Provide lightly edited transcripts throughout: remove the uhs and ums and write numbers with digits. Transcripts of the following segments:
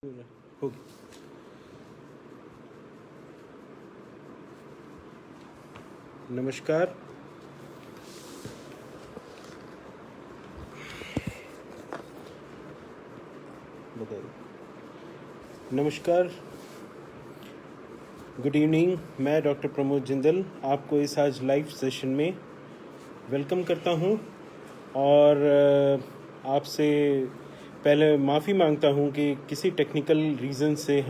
होगी। नमस्कार। नमस्कार, गुड इवनिंग। मैं डॉक्टर प्रमोद जिंदल आपको इस आज लाइव सेशन में वेलकम करता हूं और आपसे पहले माफ़ी मांगता हूं कि किसी टेक्निकल रीज़न से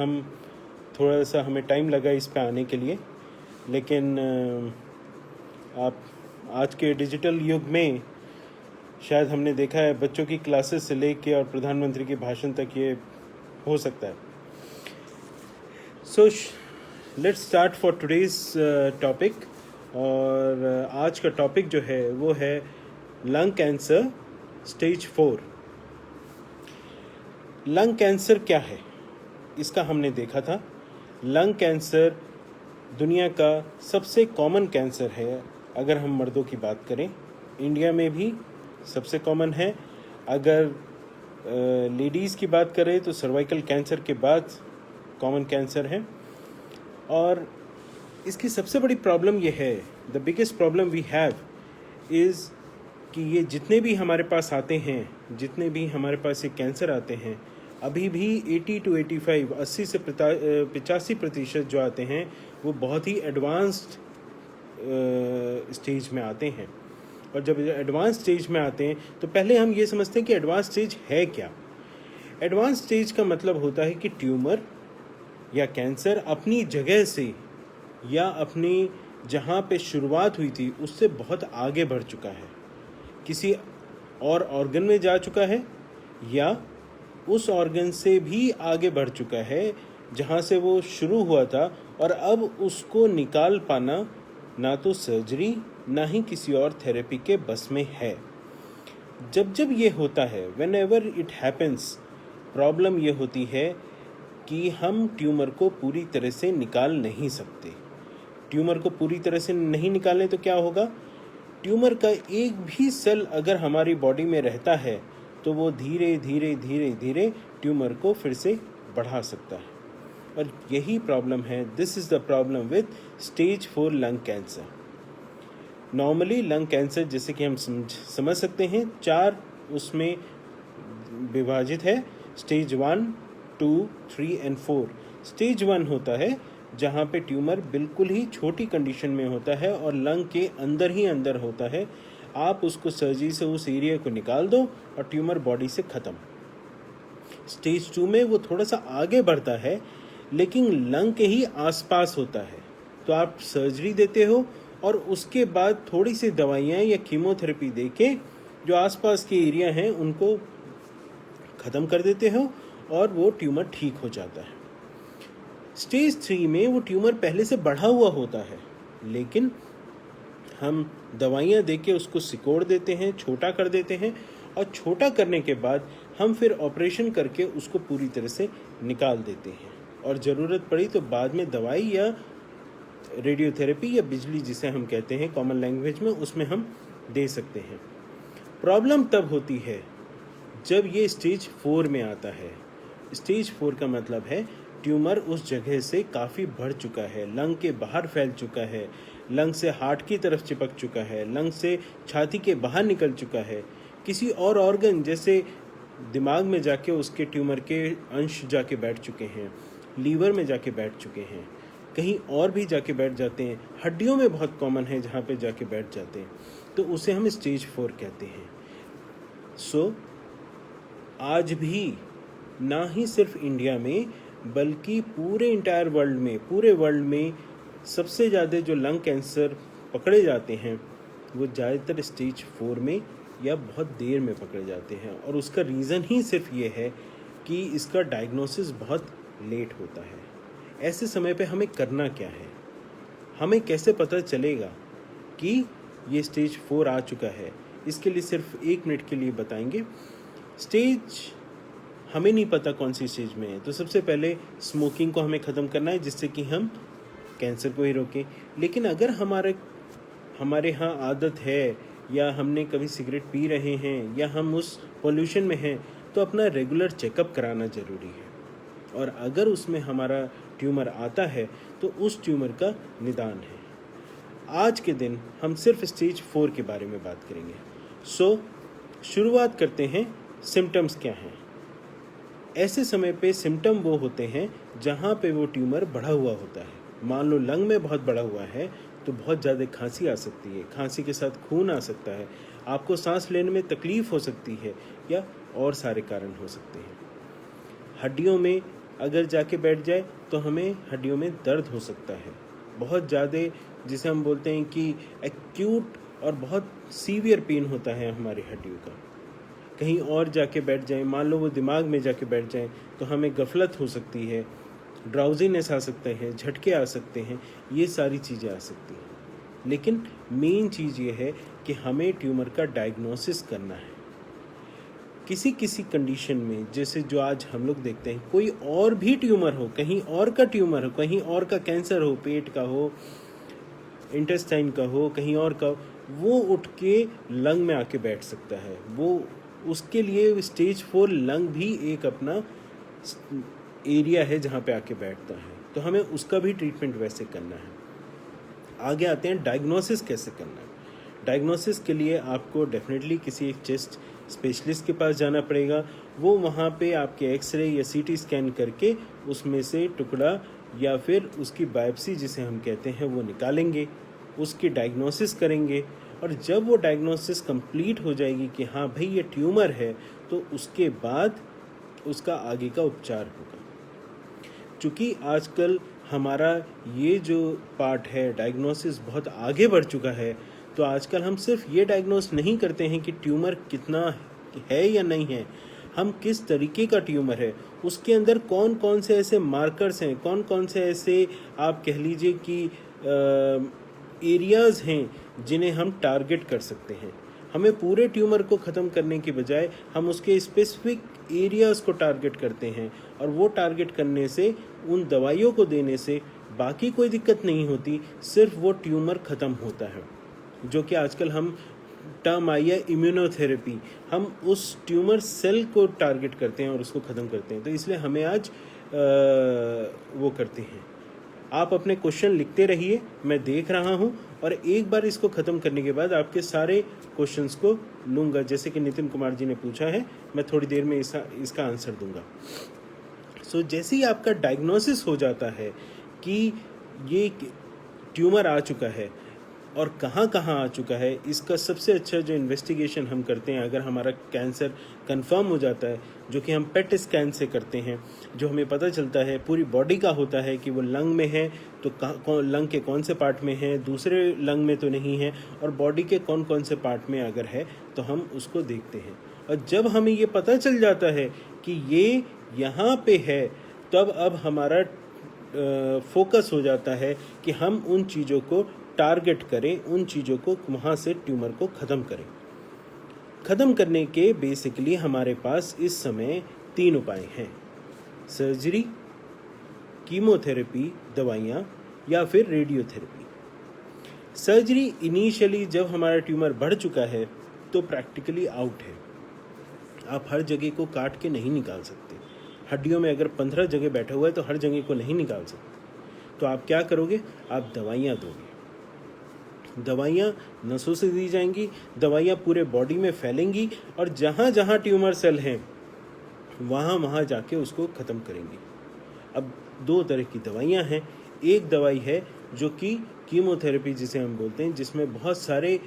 थोड़ा सा हमें टाइम लगा इस पे आने के लिए, लेकिन आप आज के डिजिटल युग में शायद हमने देखा है बच्चों की क्लासेस से लेके और प्रधानमंत्री के भाषण तक ये हो सकता है। So let's start for today's topic. और आज का टॉपिक जो है वो है lung cancer stage 4। Lung cancer क्या है इसका हमने देखा था। लंग कैंसर दुनिया का सबसे कॉमन कैंसर है। अगर हम मर्दों की बात करें, इंडिया में भी सबसे कॉमन है। अगर लेडीज़ की बात करें तो सर्वाइकल कैंसर के बाद कॉमन कैंसर है। और इसकी सबसे बड़ी प्रॉब्लम ये है, the biggest problem we have is कि ये जितने भी हमारे पास आते हैं, जितने भी हमारे पास ये कैंसर आते हैं, अभी भी 80 to 85 80 से 85% जो आते हैं वो बहुत ही एडवांस्ड स्टेज में आते हैं। और जब एडवांस स्टेज में आते हैं तो पहले हम ये समझते हैं कि एडवांस स्टेज है क्या। एडवांस स्टेज का मतलब होता है कि ट्यूमर या कैंसर अपनी जगह से या अपनी जहाँ पे शुरुआत हुई थी उससे बहुत आगे बढ़ चुका है, किसी और ऑर्गन में जा चुका है या उस ऑर्गन से भी आगे बढ़ चुका है जहाँ से वो शुरू हुआ था, और अब उसको निकाल पाना ना तो सर्जरी ना ही किसी और थेरेपी के बस में है। जब ये होता है, when ever it happens, problem ये होती है कि हम ट्यूमर को पूरी तरह से निकाल नहीं सकते। ट्यूमर को पूरी तरह से नहीं निकालें तो क्या होगा? ट्यूमर का एक भी सेल अगर हमारी बॉडी में रहता है तो वो धीरे धीरे धीरे धीरे ट्यूमर को फिर से बढ़ा सकता है। और यही प्रॉब्लम है, this is the problem with stage 4 lung cancer. Normally lung cancer जैसे कि हम समझ सकते हैं 4 उसमें विभाजित है, स्टेज 1, 2, 3 एंड 4। स्टेज 1 होता है जहाँ पे ट्यूमर बिल्कुल ही छोटी कंडीशन में होता है और लंग के अंदर ही अंदर होता है। आप उसको सर्जरी से उस एरिया को निकाल दो और ट्यूमर बॉडी से ख़त्म। स्टेज 2 में वो थोड़ा सा आगे बढ़ता है लेकिन लंग के ही आसपास होता है, तो आप सर्जरी देते हो और उसके बाद थोड़ी सी दवाइयाँ या कीमोथेरेपी देके जो आसपास के एरिया हैं उनको ख़त्म कर देते हो और वो ट्यूमर ठीक हो जाता है। स्टेज 3 में वो ट्यूमर पहले से बढ़ा हुआ होता है लेकिन हम दवाइयाँ देके उसको सिकोड़ देते हैं, छोटा कर देते हैं, और छोटा करने के बाद हम फिर ऑपरेशन करके उसको पूरी तरह से निकाल देते हैं। और ज़रूरत पड़ी तो बाद में दवाई या रेडियोथेरेपी या बिजली जिसे हम कहते हैं कॉमन लैंग्वेज में, उसमें हम दे सकते हैं। प्रॉब्लम तब होती है जब ये स्टेज 4 में आता है। स्टेज 4 का मतलब है ट्यूमर उस जगह से काफ़ी बढ़ चुका है, लंग के बाहर फैल चुका है, लंग से हार्ट की तरफ चिपक चुका है, लंग से छाती के बाहर निकल चुका है, किसी और ऑर्गन जैसे दिमाग में जाके उसके ट्यूमर के अंश जाके बैठ चुके हैं, लीवर में जाके बैठ चुके हैं, कहीं और भी जाके बैठ जाते हैं, हड्डियों में बहुत कॉमन है जहाँ पे जाके बैठ जाते हैं, तो उसे हम स्टेज 4 कहते हैं। सो आज भी ना ही सिर्फ इंडिया में बल्कि पूरे इंटायर वर्ल्ड में, पूरे वर्ल्ड में सबसे ज़्यादा जो लंग कैंसर पकड़े जाते हैं वो ज़्यादातर स्टेज 4 में या बहुत देर में पकड़े जाते हैं। और उसका रीज़न ही सिर्फ ये है कि इसका डायग्नोसिस बहुत लेट होता है। ऐसे समय पे हमें करना क्या है? हमें कैसे पता चलेगा कि ये स्टेज 4 आ चुका है? इसके लिए सिर्फ 1 मिनट के लिए बताएंगे। स्टेज हमें नहीं पता कौन सी स्टेज में है, तो सबसे पहले स्मोकिंग को हमें ख़त्म करना है जिससे कि हम कैंसर को ही रोकें। लेकिन अगर हमारे यहाँ आदत है या हमने कभी सिगरेट पी रहे हैं या हम उस पोल्यूशन में हैं तो अपना रेगुलर चेकअप कराना ज़रूरी है। और अगर उसमें हमारा ट्यूमर आता है तो उस ट्यूमर का निदान है। आज के दिन हम सिर्फ स्टेज 4 के बारे में बात करेंगे। शुरुआत करते हैं, सिम्टम्स क्या हैं। ऐसे समय पे सिम्टम वो होते हैं जहाँ पे वो ट्यूमर बढ़ा हुआ होता है। मान लो लंग में बहुत बढ़ा हुआ है तो बहुत ज़्यादा खांसी आ सकती है, खांसी के साथ खून आ सकता है, आपको सांस लेने में तकलीफ़ हो सकती है या और सारे कारण हो सकते हैं। हड्डियों में अगर जाके बैठ जाए तो हमें हड्डियों में दर्द हो सकता है बहुत ज़्यादा, जिसे हम बोलते हैं कि एक्यूट और बहुत सीवियर पेन होता है हमारी हड्डियों का। कहीं और जाके बैठ जाए, मान लो वो दिमाग में जाके बैठ जाए तो हमें गफलत हो सकती है, ड्राउजीनेस आ सकता है, झटके आ सकते हैं, ये सारी चीज़ें आ सकती हैं। लेकिन मेन चीज़ ये है कि हमें ट्यूमर का डायग्नोसिस करना है। किसी किसी कंडीशन में, जैसे जो आज हम लोग देखते हैं, कोई और भी ट्यूमर हो, कहीं और का ट्यूमर हो, कहीं और का कैंसर हो, पेट का हो, इंटेस्टाइन का हो, कहीं और का, वो उठ के लंग में आके बैठ सकता है। वो उसके लिए स्टेज 4 लंग भी एक अपना एरिया है जहाँ पे आके बैठता है, तो हमें उसका भी ट्रीटमेंट वैसे करना है। आगे आते हैं डायग्नोसिस कैसे करना है। डायग्नोसिस के लिए आपको डेफिनेटली किसी एक चेस्ट स्पेशलिस्ट के पास जाना पड़ेगा। वो वहाँ पे आपके एक्सरे या सीटी स्कैन करके उसमें से टुकड़ा या फिर उसकी बायोप्सी जिसे हम कहते हैं वो निकालेंगे, उसकी डायग्नोसिस करेंगे, और जब वो डायग्नोसिस कंप्लीट हो जाएगी कि हाँ भाई ये ट्यूमर है, तो उसके बाद उसका आगे का उपचार होगा। चूँकि आजकल हमारा ये जो पार्ट है डायग्नोसिस बहुत आगे बढ़ चुका है, तो आजकल हम सिर्फ ये डायग्नोस नहीं करते हैं कि ट्यूमर कितना है या नहीं है, हम किस तरीके का ट्यूमर है, उसके अंदर कौन कौन से ऐसे मार्कर्स हैं, कौन कौन से ऐसे आप कह लीजिए कि एरियाज़ हैं जिन्हें हम टारगेट कर सकते हैं। हमें पूरे ट्यूमर को ख़त्म करने की बजाय हम उसके स्पेसिफिक एरियाज़ को टारगेट करते हैं, और वो टारगेट करने से, उन दवाइयों को देने से बाकी कोई दिक्कत नहीं होती, सिर्फ वो ट्यूमर ख़त्म होता है। जो कि आजकल हम टर्म आई है इम्यूनोथेरेपी, हम उस ट्यूमर सेल को टारगेट करते हैं और उसको ख़त्म करते हैं। तो इसलिए हमें आज वो करते हैं। आप अपने क्वेश्चन लिखते रहिए, मैं देख रहा हूँ, और एक बार इसको ख़त्म करने के बाद आपके सारे क्वेश्चंस को लूँगा। जैसे कि नितिन कुमार जी ने पूछा है, मैं थोड़ी देर में इसका आंसर दूंगा। जैसे ही आपका डायग्नोसिस हो जाता है कि ये ट्यूमर आ चुका है और कहाँ कहाँ आ चुका है, इसका सबसे अच्छा जो इन्वेस्टिगेशन हम करते हैं, अगर हमारा कैंसर कंफर्म हो जाता है, जो कि हम पेट स्कैन से करते हैं, जो हमें पता चलता है पूरी बॉडी का होता है कि वो लंग में है तो लंग के कौन से पार्ट में है, दूसरे लंग में तो नहीं है, और बॉडी के कौन कौन से पार्ट में अगर है तो हम उसको देखते हैं। और जब हमें ये पता चल जाता है कि ये यहाँ पे है, तब अब हमारा फोकस हो जाता है कि हम उन चीज़ों को टारगेट करें, उन चीज़ों को वहाँ से ट्यूमर को ख़त्म करें। ख़त्म करने के बेसिकली हमारे पास इस समय 3 उपाय हैं: सर्जरी, कीमोथेरेपी दवाइयाँ, या फिर रेडियोथेरेपी। सर्जरी इनिशियली जब हमारा ट्यूमर बढ़ चुका है तो प्रैक्टिकली आउट है। आप हर जगह को काट के नहीं निकाल सकते। हड्डियों में अगर 15 जगह बैठा हुआ है तो हर जगह को नहीं निकाल सकते। तो आप क्या करोगे? आप दवाइयाँ दोगे। दवाइयाँ नसों से दी जाएंगी, दवाइयाँ पूरे बॉडी में फैलेंगी, और जहाँ जहाँ ट्यूमर सेल हैं वहाँ वहाँ जाके उसको ख़त्म करेंगी। अब 2 तरह की दवाइयाँ हैं। एक दवाई है जो कि कीमोथेरेपी जिसे हम बोलते हैं, जिसमें बहुत सारे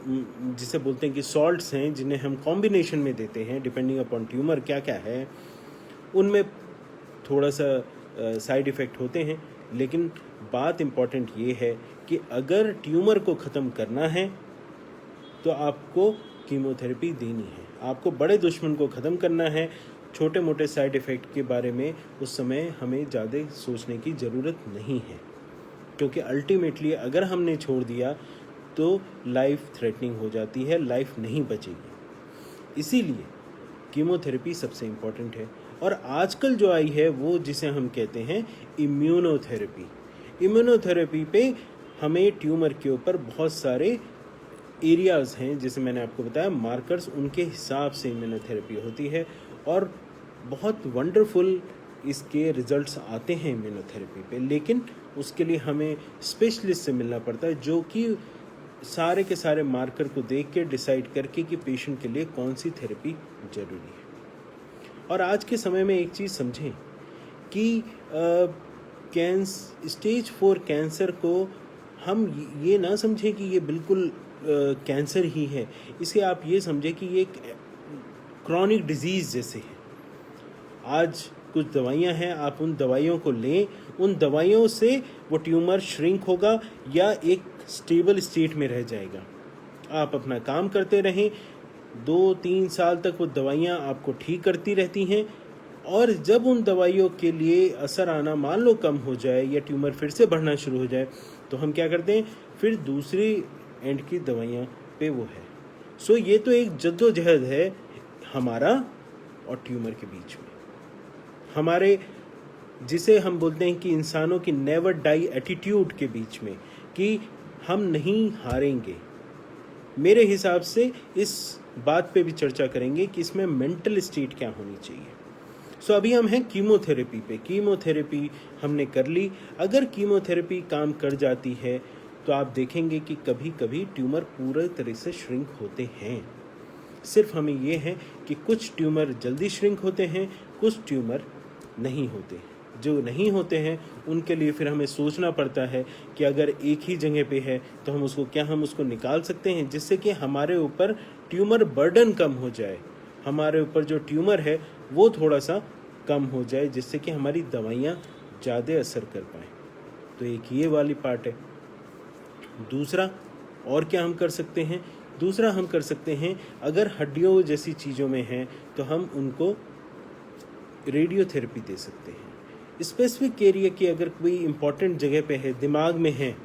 जिसे बोलते हैं कि सॉल्ट्स हैं, जिन्हें हम कॉम्बिनेशन में देते हैं डिपेंडिंग अपॉन ट्यूमर क्या क्या है। उनमें थोड़ा सा साइड इफ़ेक्ट होते हैं, लेकिन बात इम्पॉर्टेंट ये है कि अगर ट्यूमर को ख़त्म करना है तो आपको कीमोथेरेपी देनी है। आपको बड़े दुश्मन को ख़त्म करना है। छोटे मोटे साइड इफ़ेक्ट के बारे में उस समय हमें ज़्यादा सोचने की ज़रूरत नहीं है, क्योंकि अल्टीमेटली अगर हमने छोड़ दिया तो लाइफ थ्रेटनिंग हो जाती है, लाइफ नहीं बचेगी। इसीलिए कीमोथेरेपी सबसे इम्पॉर्टेंट है। और आजकल जो आई है वो जिसे हम कहते हैं इम्यूनोथेरेपी। इम्यूनोथेरेपी पे हमें ट्यूमर के ऊपर बहुत सारे एरियाज़ हैं, जैसे मैंने आपको बताया मार्कर्स, उनके हिसाब से इम्यूनोथेरेपी होती है। और बहुत वंडरफुल इसके रिजल्ट्स आते हैं इम्यूनोथेरेपी पे, लेकिन उसके लिए हमें स्पेशलिस्ट से मिलना पड़ता है जो कि सारे के सारे मार्कर को देख के डिसाइड करके कि पेशेंट के लिए कौन सी थेरेपी ज़रूरी है। और आज के समय में एक चीज़ समझें कि स्टेज 4 कैंसर को हम ये ना समझें कि ये बिल्कुल कैंसर ही है, इसे आप ये समझें कि ये एक क्रॉनिक डिजीज़ जैसे है। आज कुछ दवाइयां हैं, आप उन दवाइयों को लें, उन दवाइयों से वो ट्यूमर श्रिंक होगा या एक स्टेबल स्टेट में रह जाएगा। आप अपना काम करते रहें, 2-3 साल तक वो दवाइयां आपको ठीक करती रहती हैं, और जब उन दवाइयों के लिए असर आना मान लो कम हो जाए या ट्यूमर फिर से बढ़ना शुरू हो जाए, तो हम क्या करते हैं, फिर दूसरी एंड की दवाइयां पे वो है। सो ये तो एक जद्दोजहद है हमारा और ट्यूमर के बीच में, हमारे जिसे हम बोलते हैं कि इंसानों की नेवर डाई एटीट्यूड के बीच में, कि हम नहीं हारेंगे। मेरे हिसाब से इस बात पे भी चर्चा करेंगे कि इसमें मेंटल स्टेट क्या होनी चाहिए। सो अभी हम हैं कीमोथेरेपी पे। कीमोथेरेपी हमने कर ली। अगर कीमोथेरेपी काम कर जाती है तो आप देखेंगे कि कभी कभी ट्यूमर पूरे तरह से श्रिंक होते हैं। सिर्फ हमें ये है कि कुछ ट्यूमर जल्दी श्रिंक होते हैं, कुछ ट्यूमर नहीं होते। जो नहीं होते हैं उनके लिए फिर हमें सोचना पड़ता है कि अगर एक ही जगह पे है तो हम उसको निकाल सकते हैं, जिससे कि हमारे ऊपर ट्यूमर बर्डन कम हो जाए, हमारे ऊपर जो ट्यूमर है वो थोड़ा सा कम हो जाए, जिससे कि हमारी दवाइयाँ ज़्यादा असर कर पाएँ। तो एक ये वाली पार्ट है। दूसरा और क्या हम कर सकते हैं? दूसरा हम कर सकते हैं, अगर हड्डियों जैसी चीज़ों में हैं तो हम उनको रेडियोथेरेपी दे सकते हैं। स्पेसिफिक एरिया की अगर कोई इम्पॉर्टेंट जगह पे है, दिमाग में है,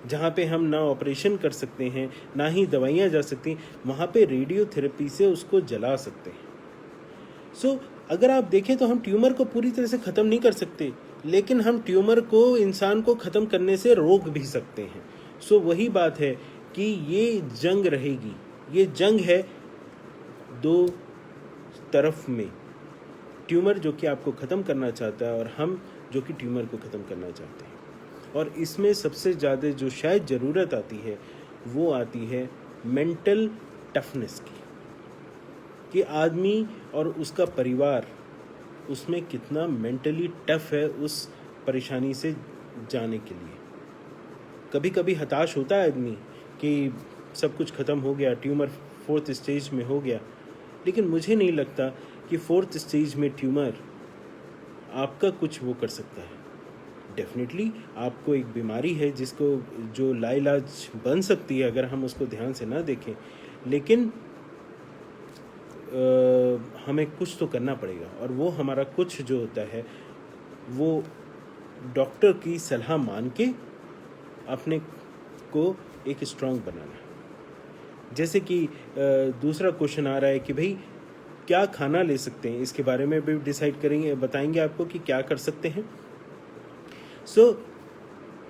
जहाँ पे हम ना ऑपरेशन कर सकते हैं ना ही दवाइयाँ जा सकती, वहाँ पे रेडियोथेरेपी से उसको जला सकते हैं। सो अगर आप देखें तो हम ट्यूमर को पूरी तरह से ख़त्म नहीं कर सकते, लेकिन हम ट्यूमर को, इंसान को ख़त्म करने से रोक भी सकते हैं। सो वही बात है कि ये जंग रहेगी। ये जंग है दो तरफ में, ट्यूमर जो कि आपको ख़त्म करना चाहता है और हम जो कि ट्यूमर को ख़त्म करना चाहते हैं। और इसमें सबसे ज़्यादा जो शायद ज़रूरत आती है वो आती है मेंटल टफनेस की, कि आदमी और उसका परिवार उसमें कितना मेंटली टफ है उस परेशानी से जाने के लिए। कभी कभी हताश होता है आदमी कि सब कुछ ख़त्म हो गया, ट्यूमर 4th स्टेज में हो गया, लेकिन मुझे नहीं लगता कि 4th स्टेज में ट्यूमर आपका कुछ वो कर सकता है। डेफिनेटली आपको एक बीमारी है जिसको जो लाइलाज बन सकती है अगर हम उसको ध्यान से ना देखें, लेकिन हमें कुछ तो करना पड़ेगा, और वो हमारा कुछ जो होता है वो डॉक्टर की सलाह मान के अपने को एक स्ट्रांग बनाना। जैसे कि दूसरा क्वेश्चन आ रहा है कि भाई क्या खाना ले सकते हैं, इसके बारे में भी डिसाइड करेंगे, बताएंगे आपको कि क्या कर सकते हैं। सो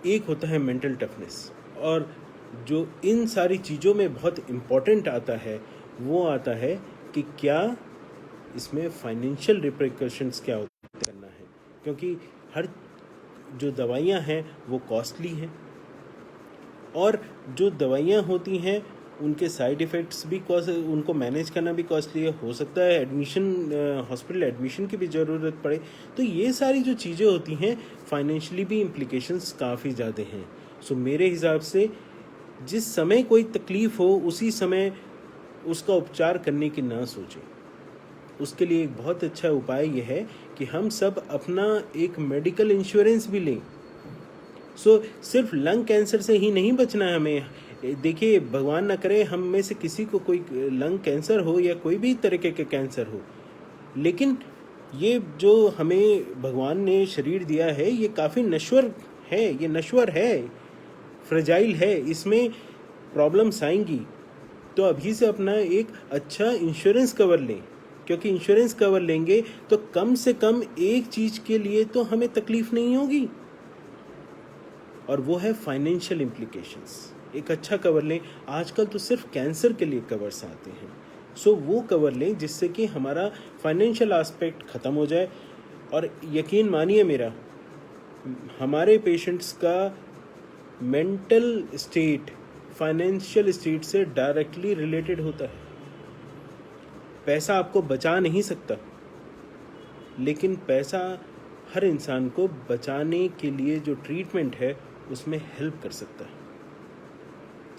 एक होता है मेंटल टफनेस, और जो इन सारी चीज़ों में बहुत इम्पॉर्टेंट आता है वो आता है कि क्या इसमें फाइनेंशियल रिपरकशंस क्या करना है, क्योंकि हर जो दवाइयाँ हैं वो कॉस्टली हैं, और जो दवाइयाँ होती हैं उनके साइड इफ़ेक्ट्स भी उनको मैनेज करना भी कॉस्टली है। हो सकता है हॉस्पिटल एडमिशन की भी ज़रूरत पड़े। तो ये सारी जो चीज़ें होती हैं फाइनेंशियली भी इम्प्लिकेशंस काफ़ी ज़्यादा हैं। सो मेरे हिसाब से जिस समय कोई तकलीफ़ हो उसी समय उसका उपचार करने की ना सोचें। उसके लिए एक बहुत अच्छा उपाय यह है कि हम सब अपना एक मेडिकल इंश्योरेंस भी लें। सो सिर्फ लंग कैंसर से ही नहीं बचना है हमें। देखिए, भगवान ना करे हम में से किसी को कोई लंग कैंसर हो या कोई भी तरीके के कैंसर हो, लेकिन ये जो हमें भगवान ने शरीर दिया है ये काफ़ी नश्वर है, ये नश्वर है, फ्रेजाइल है, इसमें प्रॉब्लम्स आएंगी। तो अभी से अपना एक अच्छा इंश्योरेंस कवर लें, क्योंकि इंश्योरेंस कवर लेंगे तो कम से कम एक चीज़ के लिए तो हमें तकलीफ नहीं होगी, और वो है फाइनेंशियल इम्प्लिकेशंस। एक अच्छा कवर लें। आजकल तो सिर्फ कैंसर के लिए कवर्स आते हैं, सो वो कवर लें जिससे कि हमारा फाइनेंशियल एस्पेक्ट ख़त्म हो जाए। और यकीन मानिए मेरा, हमारे पेशेंट्स का मेंटल स्टेट फाइनेंशियल स्टेट से डायरेक्टली रिलेटेड होता है। पैसा आपको बचा नहीं सकता, लेकिन पैसा हर इंसान को बचाने के लिए जो ट्रीटमेंट है उसमें हेल्प कर सकता है।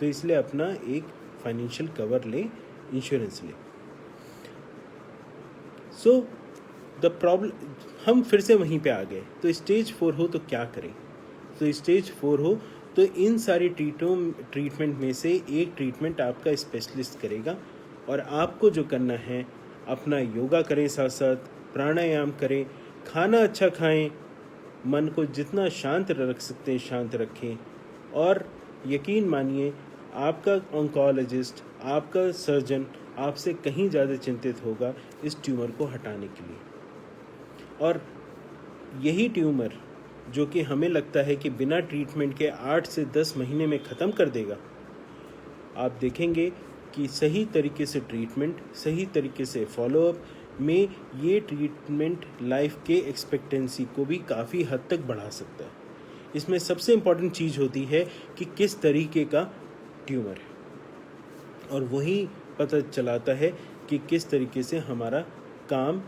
तो इसलिए अपना एक फाइनेंशियल कवर लें, इंश्योरेंस लें। सो द प्रॉब्लम, हम फिर से वहीं पे आ गए। तो स्टेज 4 हो तो क्या करें? तो स्टेज 4 हो तो इन सारी ट्रीटमेंट में से एक ट्रीटमेंट आपका स्पेशलिस्ट करेगा। और आपको जो करना है, अपना योगा करें, साथ साथ प्राणायाम करें, खाना अच्छा खाएं, मन को जितना शांत रख सकते हैं शांत रखें। और यकीन मानिए, आपका ऑन्कोलॉजिस्ट, आपका सर्जन आपसे कहीं ज़्यादा चिंतित होगा इस ट्यूमर को हटाने के लिए। और यही ट्यूमर जो कि हमें लगता है कि बिना ट्रीटमेंट के 8 से 10 महीने में ख़त्म कर देगा, आप देखेंगे कि सही तरीके से ट्रीटमेंट, सही तरीके से फॉलोअप में ये ट्रीटमेंट लाइफ के एक्सपेक्टेंसी को भी काफ़ी हद तक बढ़ा सकता है। इसमें सबसे इम्पॉर्टेंट चीज़ होती है कि किस तरीके का ट्यूमर है, और वही पता चलाता है कि किस तरीके से हमारा काम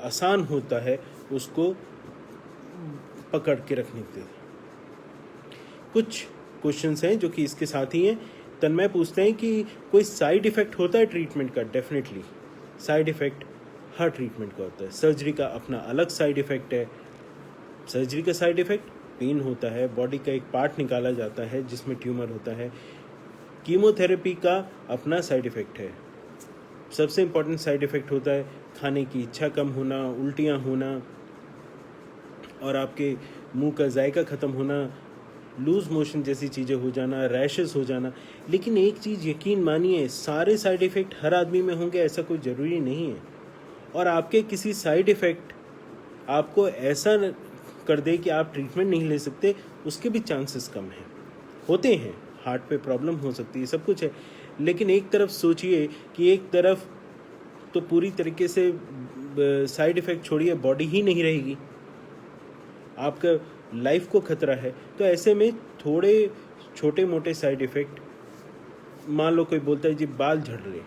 आसान होता है उसको पकड़ के रखने के लिए। कुछ क्वेश्चंस हैं जो कि इसके साथ ही हैं। तन्मय पूछते हैं कि कोई साइड इफ़ेक्ट होता है ट्रीटमेंट का? डेफिनेटली साइड इफ़ेक्ट हर ट्रीटमेंट का होता है। सर्जरी का अपना अलग साइड इफ़ेक्ट है। सर्जरी का साइड इफ़ेक्ट पेन होता है, बॉडी का एक पार्ट निकाला जाता है जिसमें ट्यूमर होता है। कीमोथेरेपी का अपना साइड इफ़ेक्ट है। सबसे इम्पॉर्टेंट साइड इफ़ेक्ट होता है खाने की इच्छा कम होना, उल्टियाँ होना, और आपके मुंह का जायका ख़त्म होना, लूज़ मोशन जैसी चीज़ें हो जाना, रैशेस हो जाना। लेकिन एक चीज़ यकीन मानिए, सारे साइड इफ़ेक्ट हर आदमी में होंगे ऐसा कोई ज़रूरी नहीं है। और आपके किसी साइड इफ़ेक्ट आपको ऐसा कर दे कि आप ट्रीटमेंट नहीं ले सकते, उसके भी चांसेस कम हैं। होते हैं, हार्ट पे प्रॉब्लम हो सकती है, सब कुछ है। लेकिन एक तरफ सोचिए कि एक तरफ तो पूरी तरीके से साइड इफ़ेक्ट छोड़िए, बॉडी ही नहीं रहेगी, आपका लाइफ को खतरा है। तो ऐसे में थोड़े छोटे मोटे साइड इफ़ेक्ट, मान लो कोई बोलता है जी बाल झड़ रहे,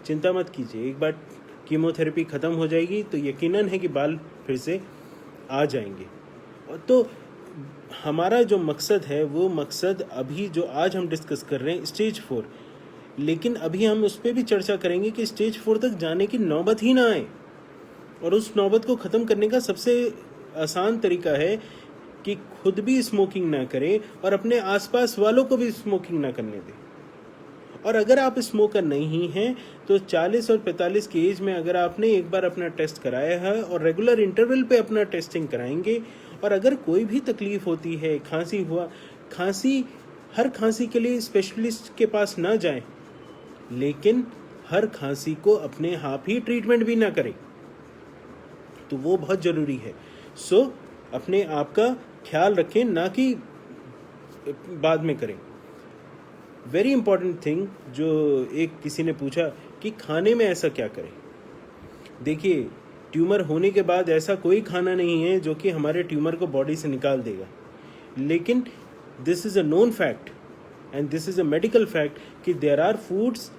चिंता मत कीजिए, एक बार कीमोथेरेपी ख़त्म हो जाएगी तो यकीनन है कि बाल फिर से आ जाएंगे। तो हमारा जो मकसद है वो मकसद अभी जो आज हम डिस्कस कर रहे हैं स्टेज 4, लेकिन अभी हम उस पर भी चर्चा करेंगे कि स्टेज 4 तक जाने की नौबत ही ना आए। और उस नौबत को ख़त्म करने का सबसे आसान तरीका है कि खुद भी स्मोकिंग ना करें और अपने आसपास वालों को भी स्मोकिंग ना करने दें। और अगर आप स्मोकर नहीं हैं तो 40 और 45 की एज में अगर आपने एक बार अपना टेस्ट कराया है और रेगुलर इंटरवल पे अपना टेस्टिंग कराएंगे, और अगर कोई भी तकलीफ होती है, खांसी हुआ, हर खांसी के लिए स्पेशलिस्ट के पास ना जाएं, लेकिन हर खांसी को अपने आप ही ट्रीटमेंट भी ना करें, तो वो बहुत ज़रूरी है। सो अपने आप का ख्याल रखें, ना कि बाद में करें। वेरी इंपॉर्टेंट थिंग जो एक किसी ने पूछा कि खाने में ऐसा क्या करें। देखिए, ट्यूमर होने के बाद ऐसा कोई खाना नहीं है जो कि हमारे ट्यूमर को बॉडी से निकाल देगा, लेकिन this is a known fact and this is a medical fact कि देयर आर फूड्स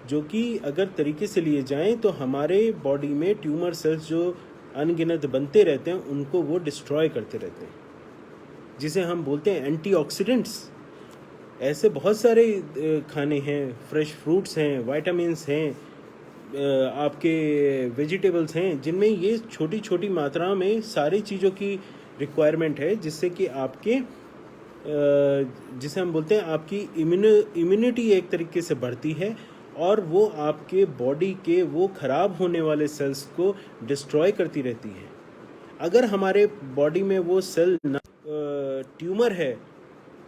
जो कि अगर तरीके से लिए जाएं तो हमारे बॉडी में ट्यूमर सेल्स जो अनगिनत बनते रहते हैं उनको वो डिस्ट्रॉय करते रहते हैं, जिसे हम बोलते हैं एंटीऑक्सीडेंट्स। ऐसे बहुत सारे खाने हैं, फ्रेश फ्रूट्स हैं, विटामिन्स हैं, आपके वेजिटेबल्स हैं, जिनमें ये छोटी छोटी मात्रा में सारी चीज़ों की रिक्वायरमेंट है, जिससे कि आपके जिसे हम बोलते हैं आपकी इम्यूनिटी एक तरीके से बढ़ती है, और वो आपके बॉडी के वो ख़राब होने वाले सेल्स को डिस्ट्रॉय करती रहती है। अगर हमारे बॉडी में वो सेल ट्यूमर है,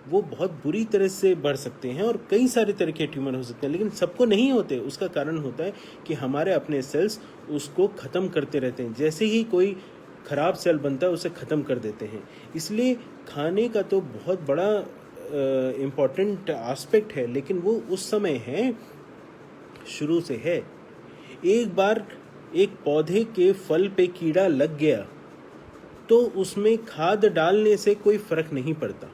वो बहुत बुरी तरह से बढ़ सकते हैं और कई सारे तरह के ट्यूमर हो सकते हैं, लेकिन सबको नहीं होते। उसका कारण होता है कि हमारे अपने सेल्स उसको ख़त्म करते रहते हैं। जैसे ही कोई ख़राब सेल बनता है उसे ख़त्म कर देते हैं। इसलिए खाने का तो बहुत बड़ा इम्पॉर्टेंट एस्पेक्ट है, लेकिन वो उस समय है शुरू से है। एक बार एक पौधे के फल पे कीड़ा लग गया तो उसमें खाद डालने से कोई फर्क नहीं पड़ता,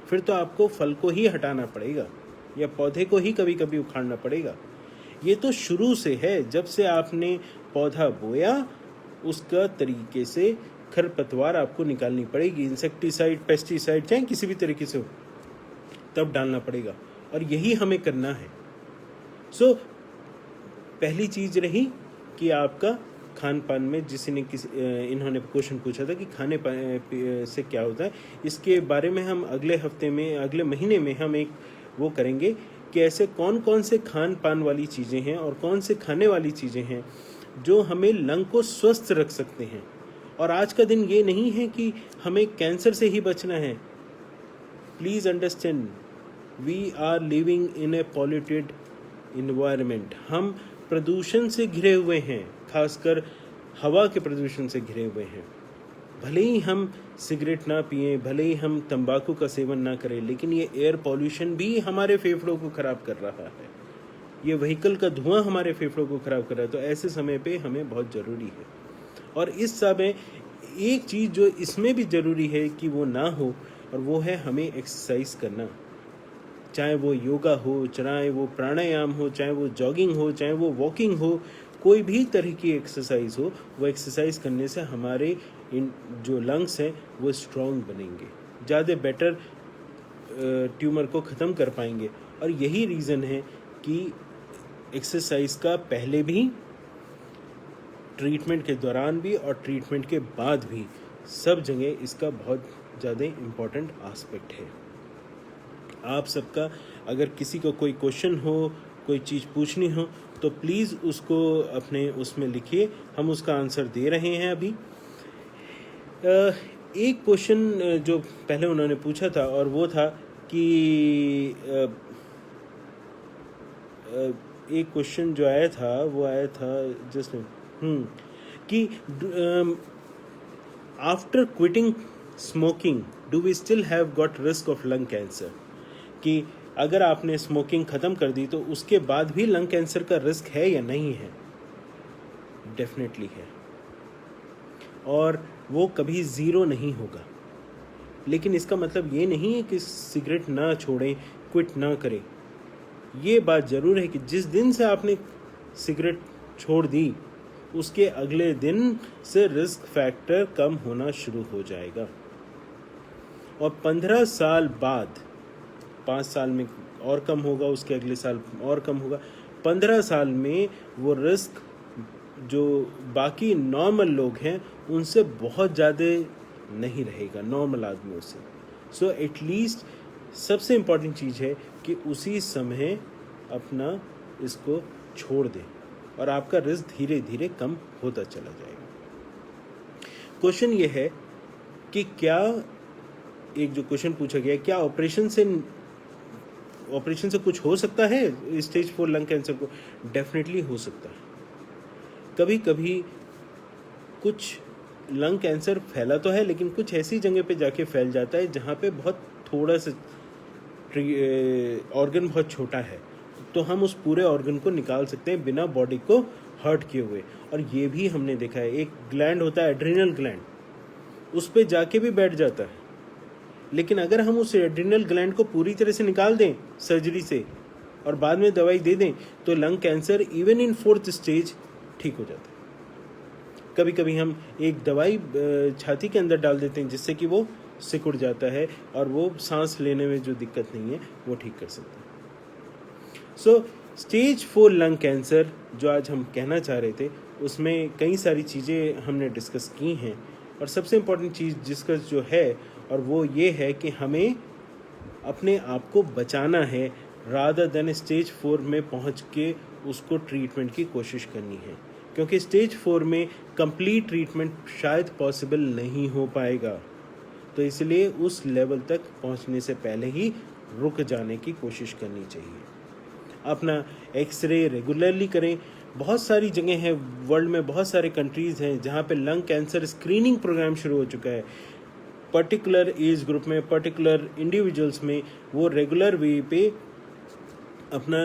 फिर तो आपको फल को ही हटाना पड़ेगा या पौधे को ही कभी कभी उखाड़ना पड़ेगा। ये तो शुरू से है, जब से आपने पौधा बोया उसका तरीके से खरपतवार आपको निकालनी पड़ेगी, इंसेक्टिसाइड, पेस्टिसाइड, चाहे किसी भी तरीके से हो, तब डालना पड़ेगा और यही हमें करना है। सो पहली चीज रही कि आपका खान पान में, जिसी ने इन्होंने क्वेश्चन पूछा था कि खाने से क्या होता है, इसके बारे में हम अगले हफ्ते में, अगले महीने में हम एक वो करेंगे कि ऐसे कौन कौन से खान पान वाली चीज़ें हैं और कौन से खाने वाली चीज़ें हैं जो हमें लंग को स्वस्थ रख सकते हैं। और आज का दिन ये नहीं है कि हमें कैंसर से ही बचना है। Please understand, we are living in a polluted environment. हम प्रदूषण से घिरे हुए हैं, खासकर हवा के प्रदूषण से घिरे हुए हैं। भले ही हम सिगरेट ना पिएं, भले ही हम तंबाकू का सेवन ना करें, लेकिन ये एयर पॉल्यूशन भी हमारे फेफड़ों को खराब कर रहा है। ये व्हीकल का धुआं हमारे फेफड़ों को खराब कर रहा है। तो ऐसे समय पे हमें बहुत ज़रूरी है। और इस समय एक चीज़ जो इसमें भी ज़रूरी है कि वो ना हो, और वो है हमें एक्सरसाइज करना। चाहे वो योगा हो, चाहे वो प्राणायाम हो, चाहे वो जॉगिंग हो, चाहे वो वॉकिंग हो, कोई भी तरह की एक्सरसाइज हो, वो एक्सरसाइज करने से हमारे जो लंग्स हैं वो स्ट्रॉन्ग बनेंगे, ज़्यादा बेटर ट्यूमर को ख़त्म कर पाएंगे। और यही रीज़न है कि एक्सरसाइज का पहले भी, ट्रीटमेंट के दौरान भी और ट्रीटमेंट के बाद भी, सब जगह इसका बहुत ज़्यादा इम्पोर्टेंट आस्पेक्ट है। आप सबका अगर किसी को कोई क्वेश्चन हो, कोई चीज़ पूछनी हो, तो प्लीज़ उसको अपने उसमें लिखिए, हम उसका आंसर दे रहे हैं अभी। एक क्वेश्चन जो पहले उन्होंने पूछा था, और वो था कि एक क्वेश्चन जो आया था वो आया था जस्ट कि after quitting smoking do we still have got risk of lung cancer, कि अगर आपने स्मोकिंग ख़त्म कर दी तो उसके बाद भी लंग कैंसर का रिस्क है या नहीं है। डेफिनेटली है, और वो कभी ज़ीरो नहीं होगा। लेकिन इसका मतलब ये नहीं है कि सिगरेट ना छोड़ें, क्विट ना करें। ये बात ज़रूर है कि जिस दिन से आपने सिगरेट छोड़ दी, उसके अगले दिन से रिस्क फैक्टर कम होना शुरू हो जाएगा, और 15 साल बाद, 5 साल में और कम होगा, उसके अगले साल और कम होगा, 15 साल में वो रिस्क जो बाकी नॉर्मल लोग हैं उनसे बहुत ज़्यादा नहीं रहेगा, नॉर्मल आदमियों से। सो एटलीस्ट सबसे इम्पॉर्टेंट चीज़ है कि उसी समय अपना इसको छोड़ दें और आपका रिस्क धीरे धीरे कम होता चला जाएगा। क्वेश्चन ये है कि क्या, एक जो क्वेश्चन पूछा गया, क्या ऑपरेशन से कुछ हो सकता है स्टेज 4 लंग कैंसर को? डेफिनेटली हो सकता है। कभी कभी कुछ लंग कैंसर फैला तो है, लेकिन कुछ ऐसी जगह पे जाके फैल जाता है जहाँ पे बहुत थोड़ा सा ऑर्गन बहुत छोटा है, तो हम उस पूरे ऑर्गन को निकाल सकते हैं बिना बॉडी को हर्ट किए हुए। और ये भी हमने देखा है, एक ग्लैंड होता है एड्रिनल ग्लैंड, उस पे जाके भी बैठ जाता है। लेकिन अगर हम उस एड्रिनल ग्लैंड को पूरी तरह से निकाल दें सर्जरी से और बाद में दवाई दे दें, तो lung cancer even in 4th stage ठीक हो जाता है। कभी कभी हम एक दवाई छाती के अंदर डाल देते हैं जिससे कि वो सिकुड़ जाता है और वो सांस लेने में जो दिक्कत नहीं है वो ठीक कर सकते हैं। सो स्टेज 4 लंग कैंसर जो आज हम कहना चाह रहे थे, उसमें कई सारी चीज़ें हमने डिस्कस की हैं, और सबसे इम्पोर्टेंट चीज़ डिस्कस जो है और वो ये है कि हमें अपने आप को बचाना है, रादर देन स्टेज 4 में पहुंच के उसको ट्रीटमेंट की कोशिश करनी है, क्योंकि स्टेज 4 में कंप्लीट ट्रीटमेंट शायद पॉसिबल नहीं हो पाएगा। तो इसलिए उस लेवल तक पहुंचने से पहले ही रुक जाने की कोशिश करनी चाहिए। अपना एक्सरे रेगुलरली करें। बहुत सारी जगह हैं वर्ल्ड में, बहुत सारे कंट्रीज़ हैं जहाँ पे लंग कैंसर स्क्रीनिंग प्रोग्राम शुरू हो चुका है। पर्टिकुलर एज ग्रुप में, पर्टिकुलर इंडिविजुअल्स में वो रेगुलर वे पे अपना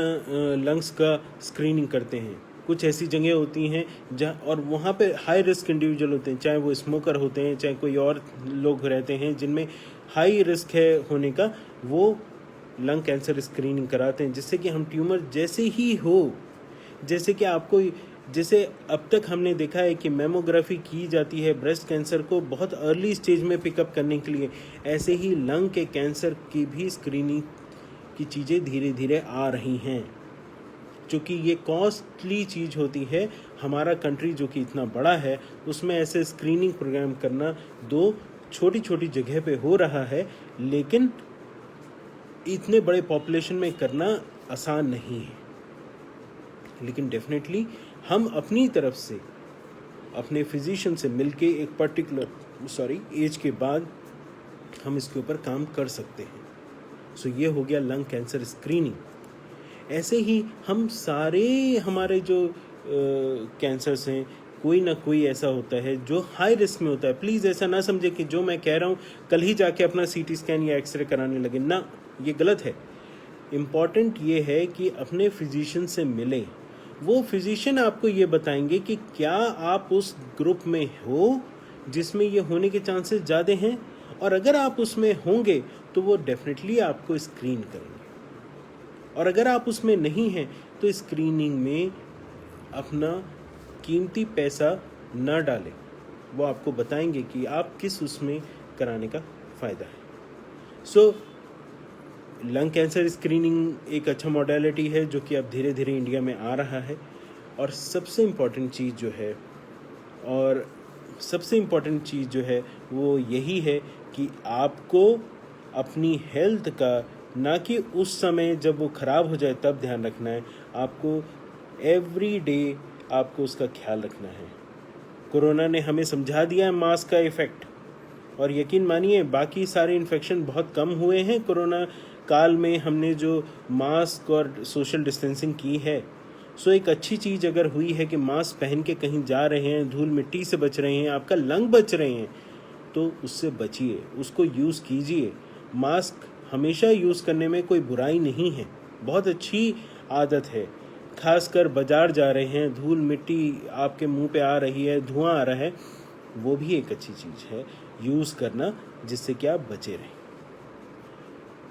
लंग्स का स्क्रीनिंग करते हैं। कुछ ऐसी जगह होती हैं जहाँ, और वहाँ पे हाई रिस्क इंडिविजुअल होते हैं, चाहे वो स्मोकर होते हैं, चाहे कोई और लोग रहते हैं जिनमें हाई रिस्क है होने का, वो लंग कैंसर स्क्रीनिंग कराते हैं, जिससे कि हम ट्यूमर जैसे ही हो, जैसे कि आपको, जैसे अब तक हमने देखा है कि मेमोग्राफी की जाती है ब्रेस्ट कैंसर को बहुत अर्ली स्टेज में पिकअप करने के लिए, ऐसे ही लंग के कैंसर की भी स्क्रीनिंग की चीज़ें धीरे धीरे आ रही हैं। चूँकि ये कॉस्टली चीज़ होती है, हमारा कंट्री जो कि इतना बड़ा है उसमें ऐसे स्क्रीनिंग प्रोग्राम करना दो छोटी छोटी जगह पे हो रहा है, लेकिन इतने बड़े पॉपुलेशन में करना आसान नहीं है। लेकिन डेफिनेटली हम अपनी तरफ से अपने फिजिशियन से मिलके एक पर्टिकुलर एज के बाद हम इसके ऊपर काम कर सकते हैं। सो ये हो गया लंग कैंसर स्क्रीनिंग। ऐसे ही हम सारे हमारे जो कैंसर्स हैं, कोई ना कोई ऐसा होता है जो हाई रिस्क में होता है। प्लीज़ ऐसा ना समझे कि जो मैं कह रहा हूँ कल ही जाके अपना सीटी स्कैन या एक्सरे कराने लगे, ना, ये गलत है। इम्पॉर्टेंट ये है कि अपने फिजिशियन से मिलें। वो फिजिशियन आपको ये बताएंगे कि क्या आप उस ग्रुप में हो जिसमें ये होने के चांसेस ज़्यादा हैं, और अगर आप उसमें होंगे तो वो डेफिनेटली आपको स्क्रीन करेंगे, और अगर आप उसमें नहीं हैं तो स्क्रीनिंग में अपना कीमती पैसा न डालें। वो आपको बताएंगे कि आप किस उसमें कराने का फ़ायदा है। सो लंग कैंसर स्क्रीनिंग एक अच्छा मॉडलिटी है जो कि अब धीरे धीरे इंडिया में आ रहा है। और सबसे इम्पॉर्टेंट चीज़ जो है वो यही है कि आपको अपनी हेल्थ का, ना कि उस समय जब वो ख़राब हो जाए तब ध्यान रखना है, आपको एवरी डे आपको उसका ख्याल रखना है। कोरोना ने हमें समझा दिया है मास्क का इफ़ेक्ट, और यकीन मानिए बाकी सारे इन्फेक्शन बहुत कम हुए हैं कोरोना काल में। हमने जो मास्क और सोशल डिस्टेंसिंग की है, सो एक अच्छी चीज़ अगर हुई है कि मास्क पहन के कहीं जा रहे हैं, धूल मिट्टी से बच रहे हैं, आपका लंग बच रहे हैं, तो उससे बचिए, उसको यूज़ कीजिए। मास्क हमेशा यूज़ करने में कोई बुराई नहीं है, बहुत अच्छी आदत है। खासकर बाजार जा रहे हैं, धूल मिट्टी आपके मुंह पे आ रही है, धुआं आ रहा है, वो भी एक अच्छी चीज़ है यूज़ करना, जिससे कि आप बचे रहें।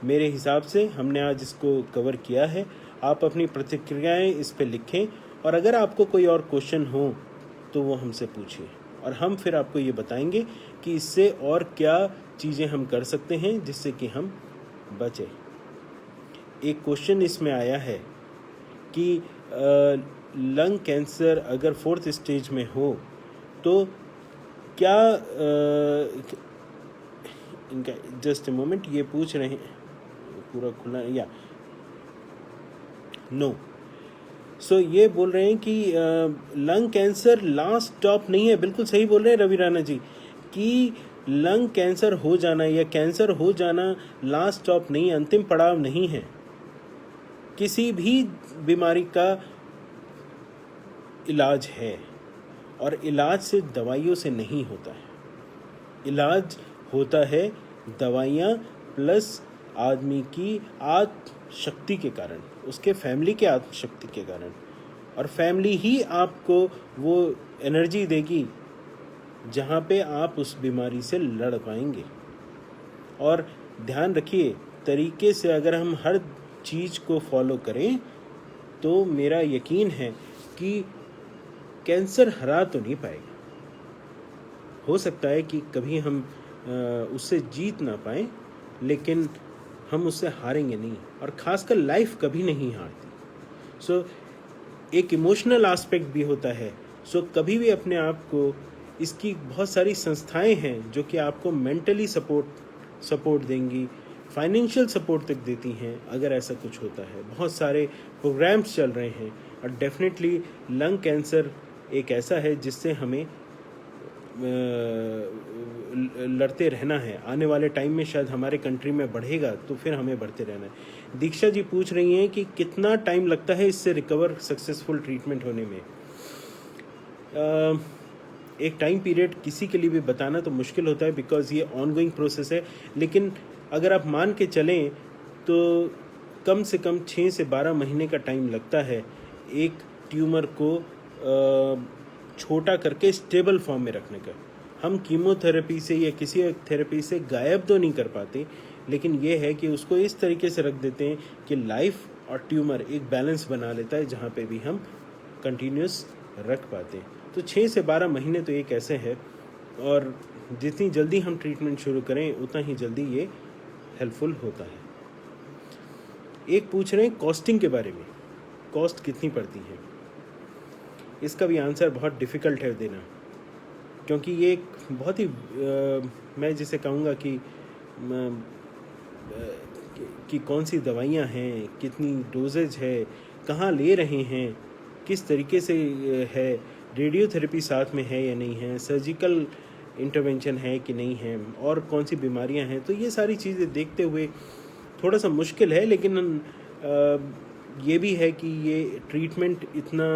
मेरे हिसाब से हमने आज इसको कवर किया है। आप अपनी प्रतिक्रियाएं इस पे लिखें, और अगर आपको कोई और क्वेश्चन हो तो वो हमसे पूछिए, और हम फिर आपको ये बताएंगे कि इससे और क्या चीज़ें हम कर सकते हैं जिससे कि हम बचें। एक क्वेश्चन इसमें आया है कि लंग कैंसर अगर 4th स्टेज में हो तो क्या इनका जस्ट ए मोमेंट, ये पूछ रहे हैं पूरा खुला या नो। सो ये बोल रहे हैं कि लंग कैंसर लास्ट स्टॉप नहीं है। बिल्कुल सही बोल रहे हैं रवि राणा जी कि लंग कैंसर हो जाना या कैंसर हो जाना लास्ट स्टॉप नहीं, अंतिम पड़ाव नहीं है। किसी भी बीमारी का इलाज है, और इलाज से दवाइयों से नहीं होता है। इलाज होता है दवाइयाँ प्लस आदमी की आत्मशक्ति के कारण, उसके फैमिली के आत्मशक्ति के कारण, और फैमिली ही आपको वो एनर्जी देगी जहाँ पे आप उस बीमारी से लड़ पाएंगे। और ध्यान रखिए, तरीके से अगर हम हर चीज़ को फॉलो करें तो मेरा यकीन है कि कैंसर हरा तो नहीं पाएगा। हो सकता है कि कभी हम उससे जीत ना पाएँ, लेकिन हम उससे हारेंगे नहीं, और ख़ासकर लाइफ कभी नहीं हारती। सो एक इमोशनल एस्पेक्ट भी होता है। सो कभी भी अपने आप को, इसकी बहुत सारी संस्थाएं हैं जो कि आपको मेंटली सपोर्ट देंगी, फाइनेंशियल सपोर्ट तक देती हैं अगर ऐसा कुछ होता है। बहुत सारे प्रोग्राम्स चल रहे हैं, और डेफिनेटली लंग कैंसर एक ऐसा है जिससे हमें लड़ते रहना है। आने वाले टाइम में शायद हमारे कंट्री में बढ़ेगा, तो फिर हमें बढ़ते रहना है। दीक्षा जी पूछ रही हैं कि कितना टाइम लगता है इससे रिकवर सक्सेसफुल ट्रीटमेंट होने में। एक टाइम पीरियड किसी के लिए भी बताना तो मुश्किल होता है, बिकॉज ये ऑनगोइंग प्रोसेस है। लेकिन अगर आप मान के चलें तो कम से कम 6 से 12 महीने का टाइम लगता है एक ट्यूमर को छोटा करके स्टेबल फॉर्म में रखने का। हम कीमोथेरेपी से या किसी थेरेपी से गायब तो नहीं कर पाते, लेकिन ये है कि उसको इस तरीके से रख देते हैं कि लाइफ और ट्यूमर एक बैलेंस बना लेता है, जहाँ पे भी हम कंटिन्यूस रख पाते हैं। तो 6 से 12 महीने तो एक ऐसे है, और जितनी जल्दी हम ट्रीटमेंट शुरू करें उतना ही जल्दी ये हेल्पफुल होता है। एक पूछ रहे हैं कॉस्टिंग के बारे में, कॉस्ट कितनी पड़ती है। इसका भी आंसर बहुत डिफ़िकल्ट है देना, क्योंकि ये एक बहुत ही मैं जिसे कहूँगा कि कौन सी दवाइयाँ हैं, कितनी डोजेज है, कहाँ ले रहे हैं, किस तरीके से है, रेडियोथेरेपी साथ में है या नहीं है, सर्जिकल इंटरवेंशन है कि नहीं है, और कौन सी बीमारियाँ हैं। तो ये सारी चीज़ें देखते हुए थोड़ा सा मुश्किल है, लेकिन ये भी है कि ये ट्रीटमेंट इतना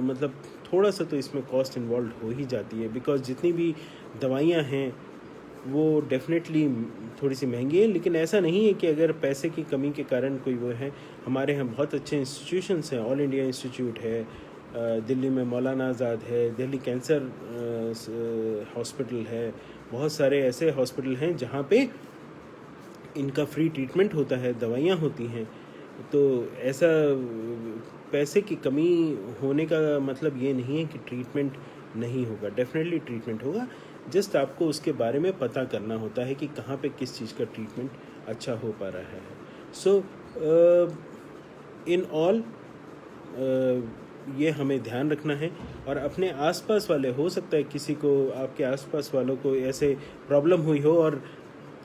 मतलब थोड़ा सा तो इसमें कॉस्ट इन्वॉल्व हो ही जाती है, बिकॉज जितनी भी दवाइयाँ हैं वो डेफिनेटली थोड़ी सी महंगी है। लेकिन ऐसा नहीं है कि अगर पैसे की कमी के कारण कोई वो है। हमारे यहाँ बहुत अच्छे इंस्टीट्यूशंस हैं, ऑल इंडिया इंस्टीट्यूट है, दिल्ली में मौलाना आज़ाद है, दिल्ली कैंसर हॉस्पिटल है, बहुत सारे ऐसे हॉस्पिटल हैं जहाँ पे इनका फ्री ट्रीटमेंट होता है, दवाइयाँ होती हैं। तो ऐसा पैसे की कमी होने का मतलब ये नहीं है कि ट्रीटमेंट नहीं होगा, डेफिनेटली ट्रीटमेंट होगा। जस्ट आपको उसके बारे में पता करना होता है कि कहाँ पे किस चीज़ का ट्रीटमेंट अच्छा हो पा रहा है। सो इन ऑल ये हमें ध्यान रखना है, और अपने आसपास वाले, हो सकता है किसी को, आपके आसपास वालों को ऐसे प्रॉब्लम हुई हो और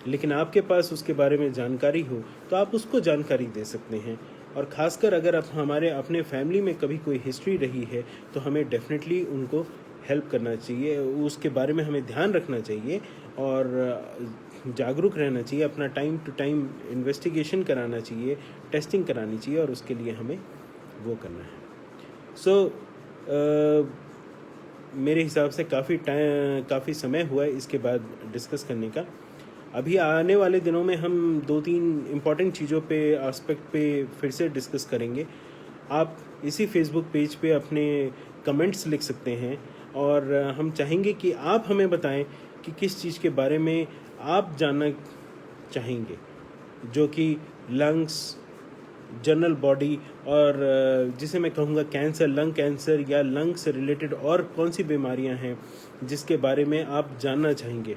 लेकिन आपके पास उसके बारे में जानकारी हो, तो आप उसको जानकारी दे सकते हैं। और ख़ासकर अगर आप हमारे अपने फैमिली में कभी कोई हिस्ट्री रही है तो हमें डेफिनेटली उनको हेल्प करना चाहिए, उसके बारे में हमें ध्यान रखना चाहिए और जागरूक रहना चाहिए, अपना टाइम टू टाइम इन्वेस्टिगेशन कराना चाहिए, टेस्टिंग करानी चाहिए, और उसके लिए हमें वो करना है। मेरे हिसाब से काफ़ी समय हुआ है इसके बाद डिस्कस करने का। अभी आने वाले दिनों में हम 2-3 इम्पॉर्टेंट चीज़ों पे, एस्पेक्ट पे फिर से डिस्कस करेंगे। आप इसी फेसबुक पेज पे अपने कमेंट्स लिख सकते हैं, और हम चाहेंगे कि आप हमें बताएं कि किस चीज़ के बारे में आप जानना चाहेंगे, जो कि लंग्स, जनरल बॉडी, और जिसे मैं कहूँगा कैंसर, लंग कैंसर या लंग से रिलेटेड और कौन सी बीमारियां हैं जिसके बारे में आप जानना चाहेंगे।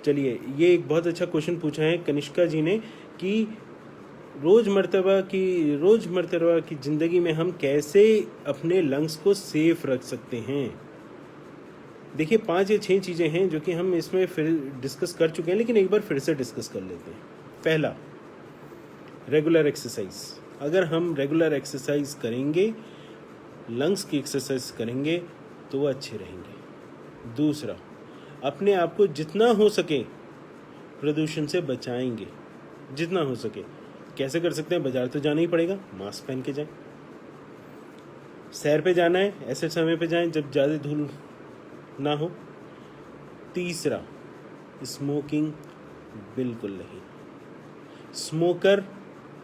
चलिए, ये एक बहुत अच्छा क्वेश्चन पूछा है कनिष्का जी ने कि रोज़मर्तबा की ज़िंदगी में हम कैसे अपने लंग्स को सेफ रख सकते हैं। देखिए, 5 या 6 चीज़ें हैं जो कि हम इसमें फिर डिस्कस कर चुके हैं, लेकिन एक बार फिर से डिस्कस कर लेते हैं। पहला, रेगुलर एक्सरसाइज। अगर हम रेगुलर एक्सरसाइज करेंगे, लंग्स की एक्सरसाइज करेंगे, तो वो अच्छे रहेंगे। दूसरा, अपने आप को जितना हो सके प्रदूषण से बचाएंगे, जितना हो सके। कैसे कर सकते हैं? बाजार तो जाना ही पड़ेगा, मास्क पहन के जाएं। सैर पे जाना है, ऐसे समय पे जाएं जब ज़्यादा धूल ना हो। तीसरा, स्मोकिंग बिल्कुल नहीं। स्मोकर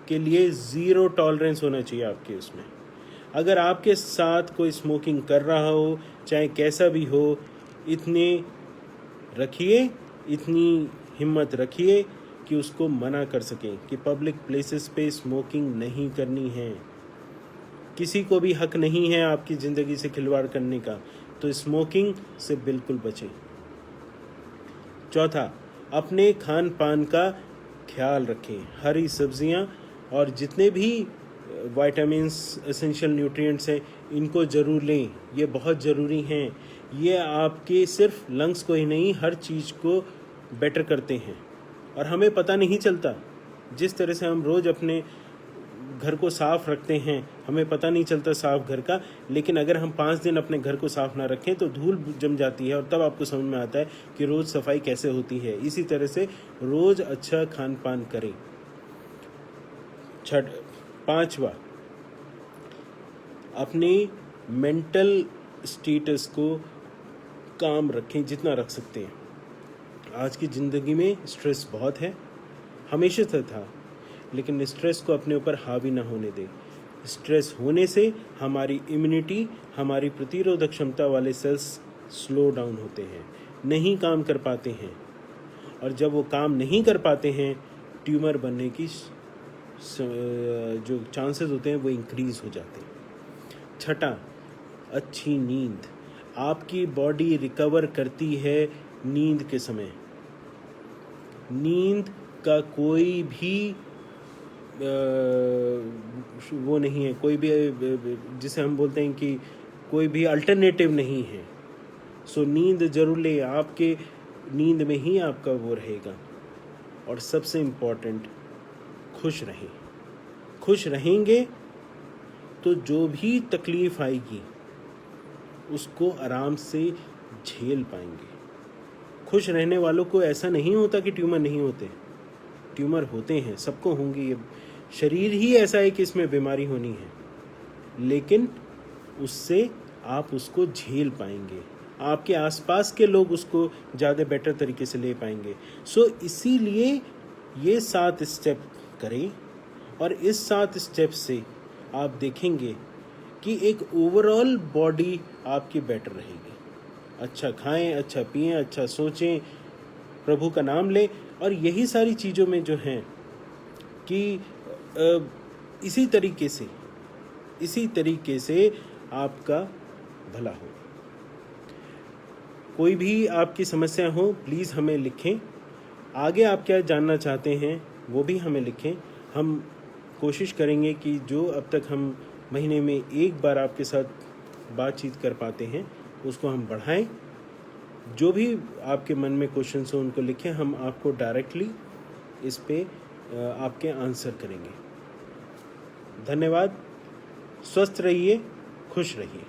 के लिए 0 टॉलरेंस होना चाहिए आपके उसमें। अगर आपके साथ कोई स्मोकिंग कर रहा हो, चाहे कैसा भी हो, इतनी हिम्मत रखिए कि उसको मना कर सकें कि पब्लिक प्लेसेस पे स्मोकिंग नहीं करनी है। किसी को भी हक नहीं है आपकी ज़िंदगी से खिलवाड़ करने का, तो स्मोकिंग से बिल्कुल बचें। चौथा, अपने खान पान का ख्याल रखें। हरी सब्जियां और जितने भी विटामिन्स, एसेंशियल न्यूट्रिएंट्स हैं, इनको ज़रूर लें, ये बहुत ज़रूरी हैं। ये आपके सिर्फ लंग्स को ही नहीं, हर चीज़ को बेटर करते हैं, और हमें पता नहीं चलता। जिस तरह से हम रोज़ अपने घर को साफ़ रखते हैं, हमें पता नहीं चलता साफ़ घर का, लेकिन अगर हम 5 दिन अपने घर को साफ़ ना रखें तो धूल जम जाती है, और तब आपको समझ में आता है कि रोज़ सफाई कैसे होती है। इसी तरह से रोज़ अच्छा खान पान करें। पांचवा, अपनी मेंटल स्टेटस को काम रखें जितना रख सकते हैं। आज की ज़िंदगी में स्ट्रेस बहुत है, हमेशा से था, लेकिन स्ट्रेस को अपने ऊपर हावी ना होने दे। स्ट्रेस होने से हमारी इम्यूनिटी, हमारी प्रतिरोधक क्षमता वाले सेल्स स्लो डाउन होते हैं, नहीं काम कर पाते हैं, और जब वो काम नहीं कर पाते हैं ट्यूमर बनने की जो चांसेस होते हैं वो इंक्रीज हो जाते हैं। छठा, अच्छी नींद। आपकी बॉडी रिकवर करती है नींद के समय। नींद का कोई भी वो नहीं है, कोई भी जिसे हम बोलते हैं कि कोई भी अल्टरनेटिव नहीं है। सो नींद जरूर ले, आपके नींद में ही आपका वो रहेगा। और सबसे इम्पोर्टेंट, खुश रहें। खुश रहेंगे तो जो भी तकलीफ आएगी उसको आराम से झेल पाएंगे। खुश रहने वालों को ऐसा नहीं होता कि ट्यूमर नहीं होते, ट्यूमर होते हैं, सबको होंगे। ये शरीर ही ऐसा है कि इसमें बीमारी होनी है, लेकिन उससे आप उसको झेल पाएंगे, आपके आसपास के लोग उसको ज़्यादा बेटर तरीके से ले पाएंगे। सो इसीलिए ये 7 स्टेप करें, और इस 7 स्टेप से आप देखेंगे कि एक ओवरऑल बॉडी आपकी बेटर रहेगी। अच्छा खाएं, अच्छा पिएं, अच्छा सोचें, प्रभु का नाम लें, और यही सारी चीज़ों में जो हैं कि इसी तरीके से आपका भला हो। कोई भी आपकी समस्या हो प्लीज़ हमें लिखें। आगे आप क्या जानना चाहते हैं वो भी हमें लिखें। हम कोशिश करेंगे कि जो अब तक हम महीने में एक बार आपके साथ बातचीत कर पाते हैं उसको हम बढ़ाएं। जो भी आपके मन में क्वेश्चंस हो उनको लिखें, हम आपको डायरेक्टली इस पे आपके आंसर करेंगे। धन्यवाद। स्वस्थ रहिए, खुश रहिए।